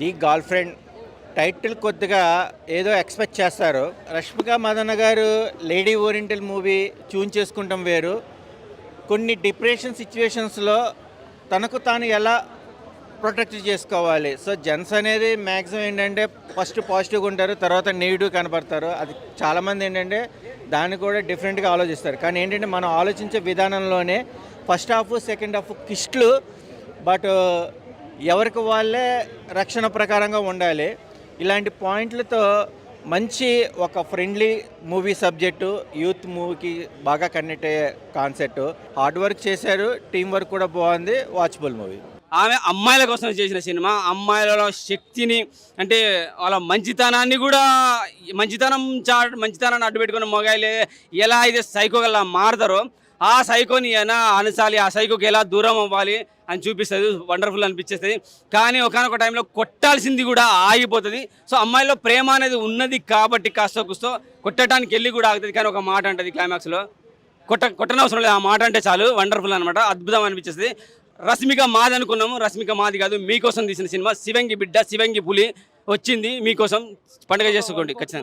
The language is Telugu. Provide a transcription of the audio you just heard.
ది గర్ల్ ఫ్రెండ్ టైటిల్ కొద్దిగా ఏదో ఎక్స్పెక్ట్ చేస్తారు. రష్మిక మదన్న గారు లేడీ ఓరియంటల్ మూవీ చూన్ చేసుకుంటాం వేరు. కొన్ని డిప్రెషన్ సిచ్యువేషన్స్లో తనకు తాను ఎలా ప్రొటెక్ట్ చేసుకోవాలి. సో జెంట్స్ అనేది మ్యాక్సిమం ఏంటంటే ఫస్ట్ పాజిటివ్గా ఉంటారు, తర్వాత నెగిటివ్ కనపడతారు. అది చాలామంది ఏంటంటే దాన్ని కూడా డిఫరెంట్గా ఆలోచిస్తారు. కానీ ఏంటంటే మనం ఆలోచించే విధానంలోనే ఫస్ట్ హాఫ్ సెకండ్ హాఫ్ కిస్ట్లు, బట్ ఎవరికి వాళ్ళే రక్షణ ప్రకారంగా ఉండాలి. ఇలాంటి పాయింట్లతో మంచి ఒక ఫ్రెండ్లీ మూవీ సబ్జెక్టు, యూత్ మూవీకి బాగా కనెక్ట్ అయ్యే కాన్సెప్ట్. హార్డ్ వర్క్ చేశారు, టీం వర్క్ కూడా బాగుంది, వాచబుల్ మూవీ. ఆమె అమ్మాయిల కోసం చేసిన సినిమా. అమ్మాయిలలో శక్తిని, అంటే వాళ్ళ మంచితనాన్ని కూడా, మంచితనాన్ని అడ్డుపెట్టుకున్న మొగాయిలు ఎలా అయితే సైకోగల్లా మారుతారో ఆ సైకోని ఎలా అనసాలి, ఆ సైకోకి ఎలా దూరం అవ్వాలి అని చూపిస్తుంది. వండర్ఫుల్ అనిపించేస్తుంది. కానీ ఒకనొక టైంలో కొట్టాల్సింది కూడా ఆగిపోతుంది. సో అమ్మాయిలో ప్రేమ అనేది ఉన్నది కాబట్టి కాస్త కుస్తో కొట్టడానికి వెళ్ళి కూడా ఆగుతుంది. కానీ ఒక మాట అంటది క్లైమాక్స్లో, కొట్టనవసరం లేదు, ఆ మాట అంటే చాలు. వండర్ఫుల్ అనమాట, అద్భుతం అనిపించేస్తుంది. రష్మిక మాది అనుకున్నాము, రష్మిక మాది కాదు. మీకోసం తీసిన సినిమా శివంగి బిడ్డ, శివంగి పులి వచ్చింది మీకోసం. పండుగ చేసుకోండి ఖచ్చితంగా.